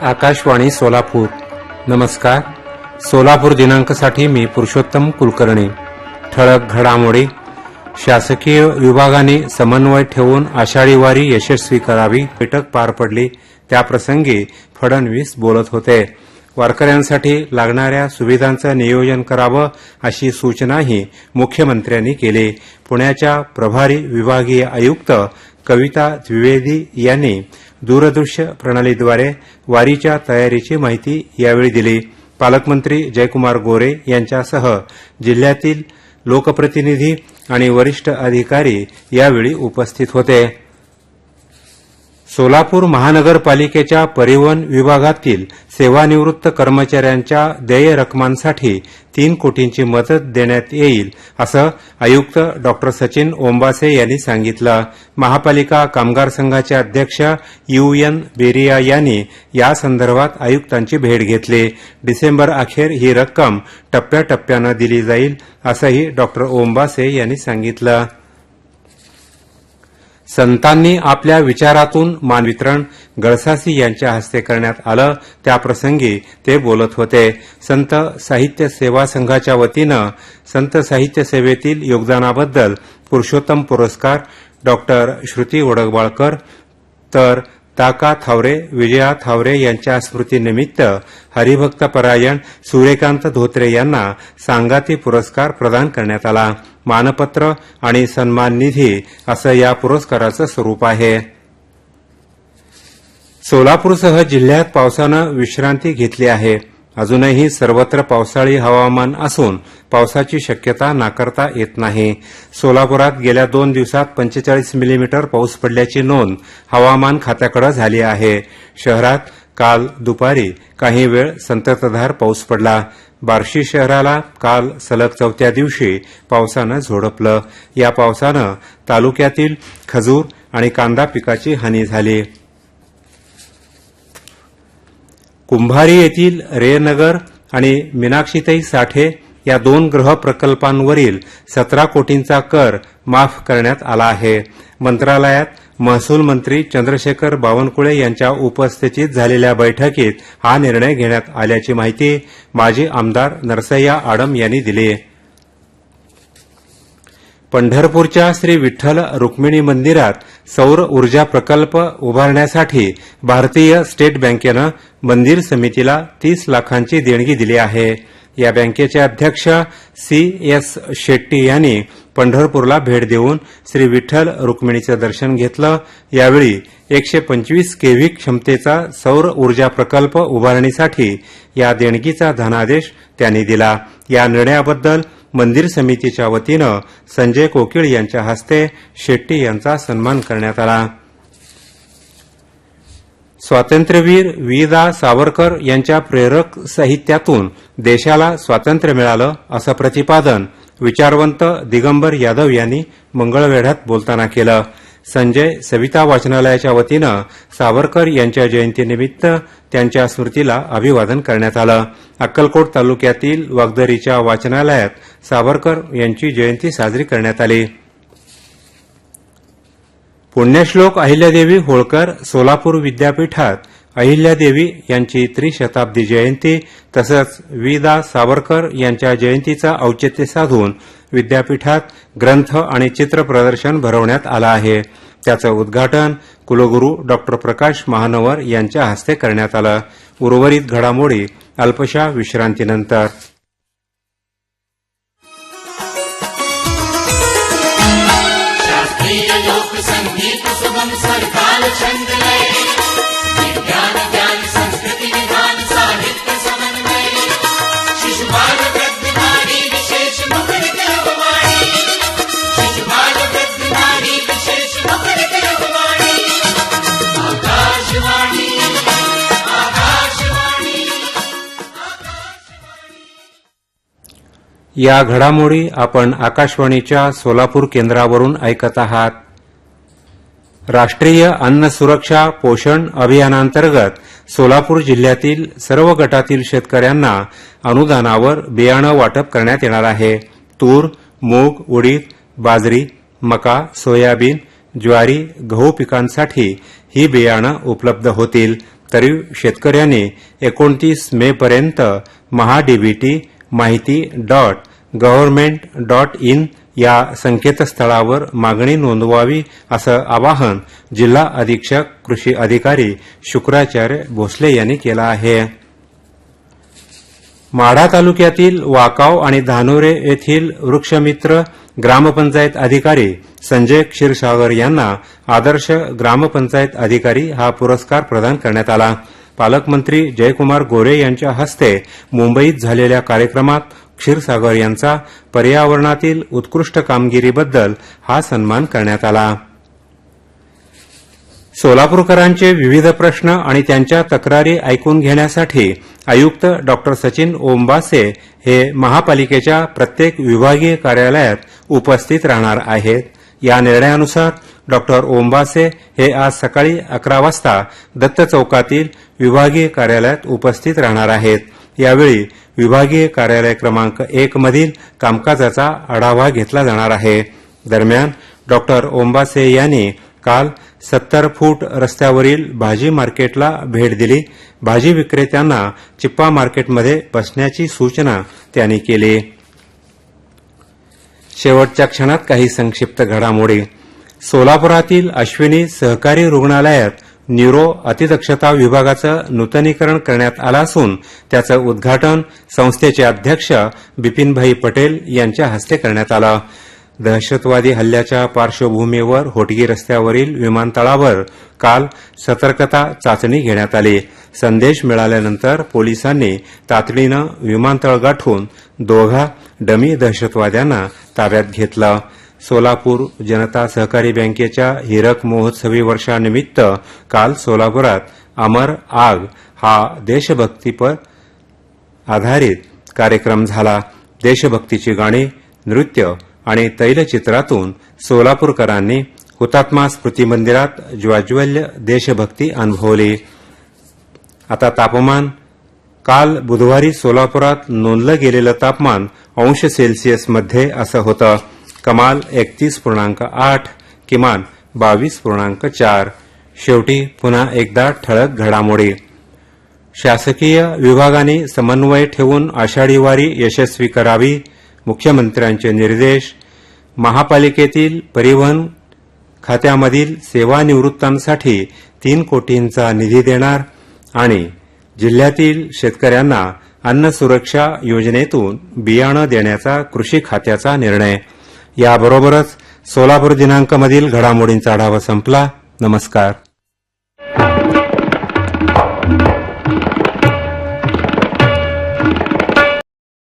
आकाशवाणी सोलापूर. नमस्कार. सोलापूर दिनांकसाठी मी पुरुषोत्तम कुलकर्णी. ठळक घडामोडी. शासकीय विभागाने समन्वय ठेवून आषाढी वारी यशस्वी करावी बैठक पार पडली. त्याप्रसंगी फडणवीस बोलत होते. वारकऱ्यांसाठी लागणाऱ्या सुविधांचं नियोजन करावं अशी सूचनाही मुख्यमंत्र्यांनी केली. पुण्याच्या प्रभारी विभागीय आयुक्त कविता द्विवेदी यांनी दूरदृश्य प्रणालीद्वारे वारीच्या तयारीची माहिती यावेळी दिली. पालकमंत्री जयकुमार गोरे यांच्यासह जिल्ह्यातील लोकप्रतिनिधी आणि वरिष्ठ अधिकारी यावेळी उपस्थित होते. सोलापूर महानगरपालिकेच्या परिवहन विभागातील सेवानिवृत्त कर्मचाऱ्यांच्या देय रकमांसाठी 3 कोटींची मदत देण्यात येईल असं आयुक्त डॉ. सचिन ओंबासे यांनी सांगितलं. महापालिका कामगार संघाचे अध्यक्ष UN बेरिया यांनी यासंदर्भात आयुक्तांची भेट घेतली. डिसेंबर अखेर ही रक्कम टप्प्याटप्प्यानं दिली जाईल असंही डॉ. ओंबासे यांनी सांगितलं. संतांनी आपल्या विचारातून मानवितरण गळसासी यांच्या हस्ते करण्यात आलं. त्याप्रसंगी ते बोलत होते. संत साहित्य सेवा संघाच्या वतीनं संत साहित्य सेवेतील योगदानाबद्दल पुरुषोत्तम पुरस्कार डॉ. श्रुती वडगबाळकर तर ताका थावरे, विजया थावरे यांच्या स्मृतीनिमित्त हरिभक्तपरायण सूर्यकांत धोत्रे यांना सांगाती पुरस्कार प्रदान करण्यात आला. मानपत्र आणि सन्मान निधी असं या पुरस्काराचं स्वरूप आहे. सोलापूरसह जिल्ह्यात पावसानं विश्रांती घेतली आहे. अजूनही सर्वत्र पावसाळी हवामान असून पावसाची शक्यता नाकारता येत नाही. सोलापुरात गेल्या 2 दिवसात 45 मिलीमीटर पाऊस पडल्याची नोंद हवामान खात्याकडे झाली आहे. शहरात काल दुपारी काही वेळ संततधार पाऊस पडला. बार्शी शहराला काल सलग 4थ्या दिवशी पावसानं झोडपलं. या पावसानं तालुक्यातील खजूर आणि कांदा पिकाची हानी झाली. कुंभारी येथील रेनगर आणि मीनाक्षीताई साठे या 2 गृह प्रकल्पांवरील 17 कोटींचा कर माफ करण्यात आला आहे. मंत्रालयात महसूल मंत्री चंद्रशेखर बावनकुळे यांच्या उपस्थितीत झालेल्या बैठकीत हा निर्णय घेण्यात आल्याची माहिती माजी आमदार नरसय्या आडम यांनी दिली. पंढरपूरच्या श्री विठ्ठल रुक्मिणी मंदिरात सौर ऊर्जा प्रकल्प उभारण्यासाठी भारतीय स्टेट बँकेनं मंदिर समितीला 30 लाखांची देणगी दिली आहे. या बँकेचे अध्यक्ष CS शेट्टी यांनी पंढरपूरला भेट देऊन श्री विठ्ठल रुक्मिणीचं दर्शन घेतलं. यावेळी 125 kV क्षमतेचा सौर ऊर्जा प्रकल्प उभारणीसाठी या देणगीचा धनादेश त्यांनी दिला. या निर्णयाबद्दल मंदिर समितीच्या वतीनं संजय कोकिळ यांच्या हस्ते शेट्टी यांचा सन्मान करण्यात आला. स्वातंत्र्यवीर वि.दा. सावरकर यांच्या प्रेरक साहित्यातून देशाला स्वातंत्र्य मिळालं असं प्रतिपादन विचारवंत दिगंबर यादव यांनी मंगळवेढ्यात बोलताना केलं. संजय सविता वाचनालयाच्या वतीनं सावरकर यांच्या जयंतीनिमित्त त्यांच्या स्मृतीला अभिवादन करण्यात आलं. अक्कलकोट तालुक्यातील वागदरीच्या वाचनालयात सावरकर यांची जयंती साजरी करण्यात आली. पुण्यश्लोक अहिल्यादेवी होळकर सोलापूर विद्यापीठात अहिल्यादेवी यांची त्रिशताब्दी जयंती तसंच वि.दा. सावरकर यांच्या जयंतीचं औचित्य साधून विद्यापीठात ग्रंथ आणि चित्र प्रदर्शन भरवण्यात आलं आहे. त्याचं उद्घाटन कुलगुरू डॉ. प्रकाश महानवर यांच्या हस्ते करण्यात आलं. उर्वरित घडामोडी अल्पशा विश्रांतीनंतर. संगीत सुगम सरताल छंद लय विज्ञान ज्ञान संस्कृति विधान साहित्य समन्वय शिशुबाल वृद्ध नारी विशेष मुखर देववाणी शिशुबाल वृद्ध नारी विशेष मुखर देववाणी आकाशवाणी आकाशवाणी. या घडामोडी आपण आकाशवाणीच्या सोलापूर केंद्रावरून ऐकत आहात. राष्ट्रीय अन्न सुरक्षा पोषण अभियानांतर्गत सोलापूर जिल्ह्यातील सर्व गटातील शेतकऱ्यांना अनुदानावर बियाणं वाटप करण्यात येणार आहे. तूर, मूग, उडीद, बाजरी, मका, सोयाबीन, ज्वारी, गहू पिकांसाठी ही बियाणं उपलब्ध होतील. तरी शेतकऱ्यांनी 29 मे पर्यंत महाडीबीटी माहिती.gov.in या संकेतस्थळावर मागणी नोंदवावी असं आवाहन जिल्हा अधीक्षक कृषी अधिकारी शुक्राचार्य भोसले यांनी केलं आहे. माढा तालुक्यातील वाकाव आणि धानोरे येथील वृक्षमित्र ग्रामपंचायत अधिकारी संजय क्षीरसागर यांना आदर्श ग्रामपंचायत अधिकारी हा पुरस्कार प्रदान करण्यात आला. पालकमंत्री जयकुमार गोरे यांच्या हस्ते मुंबईत झालेल्या कार्यक्रमात क्षीरसागर यांचा पर्यावरणातील उत्कृष्ट कामगिरीबद्दल हा सन्मान करण्यात आला. सोलापूरकरांचे विविध प्रश्न आणि त्यांच्या तक्रारी ऐकून घेण्यासाठी आयुक्त डॉ सचिन ओंबासे हे महापालिकेच्या प्रत्येक विभागीय कार्यालयात उपस्थित राहणार आहेत. या निर्णयानुसार डॉ ओंबासे हे आज सकाळी 11 वाजता दत्त चौकातील विभागीय कार्यालयात उपस्थित राहणार आहेत. यावेळी विभागीय कार्यालय क्रमांक 1 मधील कामकाजाचा आढावा घेतला जाणार आहे. दरम्यान डॉ ओंबासे यांनी काल 70 फूट रस्त्यावरील भाजी मार्केटला भेट दिली. भाजी विक्रेत्यांना चिप्पा मार्केटमध्ये बसण्याची सूचना त्यांनी केली. शेवटच्या क्षणात काही संक्षिप्त घडामोडी. सोलापुरातील अश्विनी सहकारी रुग्णालयात न्यूरो अतिदक्षता विभागाचं नूतनीकरण करण्यात आलं असून त्याचं उद्घाटन संस्थेचे अध्यक्ष बिपिनभाई पटेल यांच्या हस्ते करण्यात आलं. दहशतवादी हल्ल्याच्या पार्श्वभूमीवर होटगी रस्त्यावरील विमानतळावर काल सतर्कता चाचणी घेण्यात आली. संदेश मिळाल्यानंतर पोलिसांनी तातडीनं विमानतळ गाठून 2 डमी दहशतवाद्यांना ताब्यात घेतलं. सोलापूर जनता सहकारी बँकेच्या हीरक महोत्सवी वर्षानिमित्त काल सोलापुरात अमर आग हा देशभक्तीपर आधारित कार्यक्रम झाला. देशभक्तीची गाणी, नृत्य आणि तैलचित्रातून सोलापूरकरांनी हुतात्मा स्मृती मंदिरात ज्वाज्वल्य देशभक्ती अनुभवली. आता तापमान. काल बुधवारी सोलापुरात नोंदलं गेलेलं तापमान अंश सेल्सिअसमध्ये असं होतं. कमाल 31.8, किमान 22.4. शेवटी पुन्हा एकदा ठळक घडामोडी. शासकीय विभागांनी समन्वय ठेवून आषाढी वारी यशस्वी करावी, मुख्यमंत्र्यांचे निर्देश. महापालिकेतील परिवहन खात्यामधील सेवानिवृत्तांसाठी 3 कोटींचा निधी देणार आणि जिल्ह्यातील शेतकऱ्यांना अन्न सुरक्षा योजनेतून बियाणं देण्याचा कृषी खात्याचा निर्णय. याबरोबरच सोलापूर दिनांकमधील घडामोडींचा आढावा संपला. नमस्कार.